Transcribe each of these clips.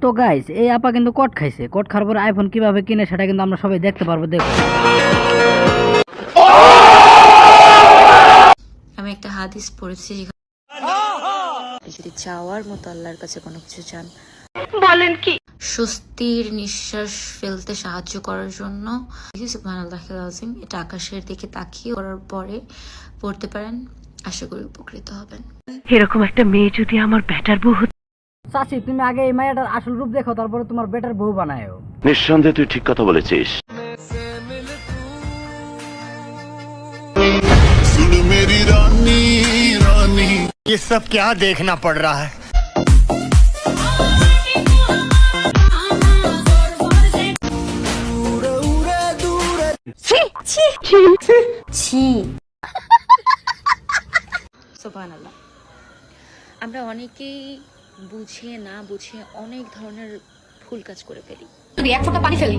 তো গাইস এই আপা কিন্তু কট খাইছে, কট খাওয়ার পরে আইফোন কিভাবে কিনে সেটা কিন্তু আমরা সবাই দেখতে পারবো। দেখো আমি একটা হাদিস পড়েছি, যদি চাওয়ার মতো আল্লাহর কাছে কোনো কিছু চান, বলেন কি, স্বস্তির নিঃশ্বাস ফেলতে সাহায্য করার জন্য সুবহানাল্লাহিল আযীম এটা আকাশের দিকে তাকিয়ে করার পরে পড়তে পারেন, আশা করি উপকৃত হবেন। এরকম একটা মেয়ে যদি আমার বেটার বউ হতো। চাচি তুমি আগে এই মায়াটার আসল রূপ দেখো, তারপরে তোমার বেটার বউ বানায়ও। নিঃসন্দেহে তুই ঠিক কথা বলেছিস। मेरी रानी रानी ये सब क्या देखना पड़ रहा है। সুবহানাল্লাহ। আমরা অনেকেই বুঝে না বুঝে অনেক ধরনের ভুল কাজ করে ফেলি। যদি এক ফোঁটা পানি ফেলি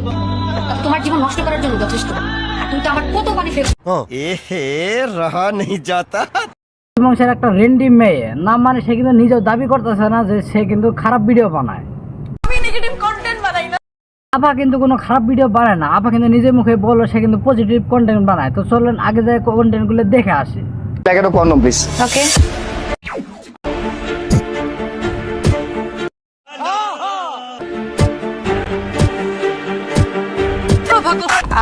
তাহলে তোমার জীবন নষ্ট করার জন্য যথেষ্ট, আর তুমি তো আমার কত পানি ফেল। रहा नहीं जाता। বংশের একটা রেন্ডি মেয়ে নাম, মানে সে কিন্তু নিজেও দাবি করতেছে না যে সে কিন্তু খারাপ ভিডিও বানায়। আমি নেগেটিভ কন্টেন্ট বানাই না। আপা কিন্তু কোনো খারাপ ভিডিও বানায় না, আপা কিন্তু নিজের মুখে বললো সে কিন্তু পজিটিভ কন্টেন্ট বানায়। তো চলেন আগে যে কন্টেন্ট গুলো দেখে আসি। ওকে,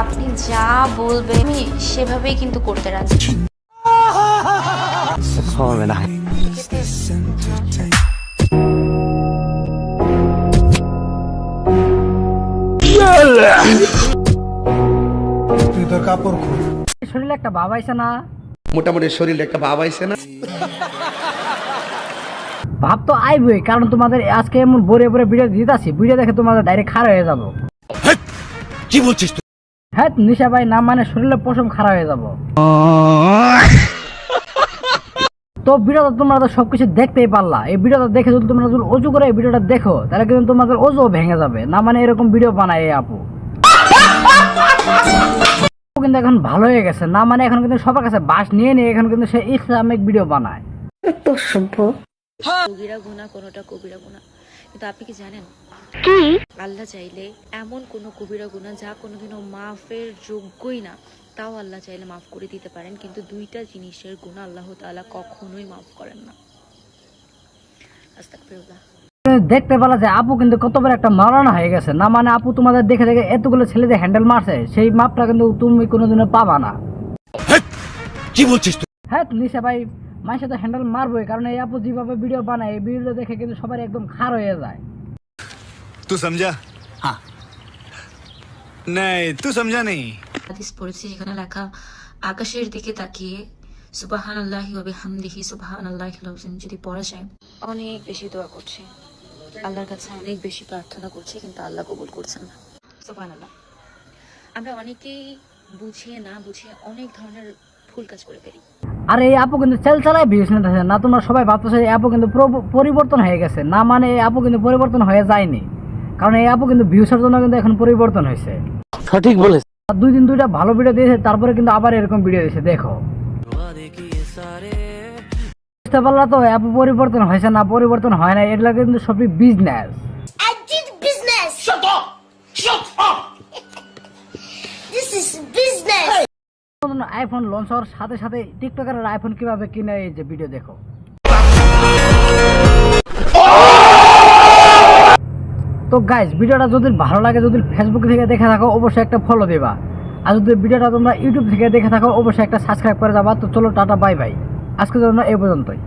আপনি যা বলবেন আমি সেভাবেই কিন্তু করতে রাজি। শরীরে একটা ভাব আইছে না, মোটামুটি শরীরে একটা ভাব আইছে না। ভাব তো আইবই, কারণ তোমাদের আজকে এমন ভরে ভরে ভিডিও দিতেছি, ভিডিও দেখে তোমাদের ডাইরেক্ট খারাপ হয়ে যাবো। কি বলছিস তুই? হ্যাঁ নিশা ভাই নাম, মানে শরীরের পশম খারাপ হয়ে যাবো। তো ভিডিওটা তোমরা তো সবকিছু দেখতেই পারলা। এই ভিডিওটা দেখে যদি তোমরা যদি অজু করে এই ভিডিওটা দেখো তাহলে কিন্তু তোমাদের অজু ভেঙে যাবে না, মানে এরকম ভিডিও বানায় এই আপু। কিন্তু এখন ভালো হয়ে গেছে না, মানে এখন কিন্তু সবার কাছে বাস নিয়ে নিয়ে এখন কিন্তু সে ইসলামিক ভিডিও বানায়। কবিরা গুনাহ কোনটা কবিরা গুনাহ, কিন্তু আপনি কি জানেন কি আল্লাহ চাইলে এমন কোন কবিরা গুনাহ যা কোনোদিনও মাফের যোগ্যই না, তাও আল্লাহ চাইলে মাফ করে দিতে পারেন, কিন্তু দুইটা জিনিসের গুনাহ আল্লাহ তাআলা কখনোই মাফ করেন না। আস্তাগফিরুল্লাহ। দেখতে পেলা যে আপু কিন্তু কত বড় একটা মারানা হয়ে গেছে না, মানে আপু তোমাদের দেখে দেখে এতগুলো ছেলে যে হ্যান্ডেল মারছে সেই মাপটা কিন্তু তুমি কোনোদিনও পাবা না। কি বলছিস তুই? হ্যাঁ নিশা ভাই মানুষে তো হ্যান্ডেল মারবোই, কারণ এই আপু যেভাবে ভিডিও বানায় এই ভিডিও দেখে কিন্তু সবার একদম খার হয়ে যায়। तू समझा? हाँ नहीं तू समझा नहीं। হাদিস পড়েছি যেখানে লেখা আকাশের দিকে তাকিয়ে সুবহানাল্লাহি ওয়া বিহামদিহি সুবহানাল্লাহিল আযীম যদি পড়া যায়, অনেক বেশি দোয়া করছে আল্লাহর কাছে, অনেক বেশি প্রার্থনা করছে, কিন্তু আল্লাহ কবুল করছেন না। সুবহানাল্লাহ। আমরা অনেকেই বুঝে না বুঝে অনেক ধরনের ভুল কাজ করে ফেলি। আর এই আপু কিন্তু চেল চালায় ভিউজ নিতেছে না, তোমরা সবাই ভাবতেছো এই আপু কিন্তু পরিবর্তন হয়ে গেছে না, মানে এই আপু কিন্তু পরিবর্তন হয়ে যায়নি, কারণ এই আপু কিন্তু ভিউসের জন্য কিন্তু এখন পরিবর্তন হয়েছে। সঠিক বলেছ। দুই দিন দুইটা ভালো ভিডিও দিয়েছে, তারপরে কিন্তু আবার এরকম ভিডিও দিয়েছে। দেখো বুঝতে পারলা তো আপু পরিবর্তন হয়েছে না, পরিবর্তন হয় না, এগুলা কিন্তু সবই বিজনেস। আইফোন লঞ্চ হওয়ার সাথে সাথে টিকটকারের আইফোন কিভাবে কিনে এই যে ভিডিও দেখো। তো গাইস ভিডিওটা যদি ভালো লাগে, যদি ফেসবুক থেকে দেখে থাকো অবশ্যই একটা ফলো দিবা, আর যদি ভিডিওটা তোমরা ইউটিউব থেকে দেখে থাকো অবশ্যই একটা সাবস্ক্রাইব করে যাবা। তো চলো টাটা বাই বাই, আজকের জন্য এই পর্যন্তই।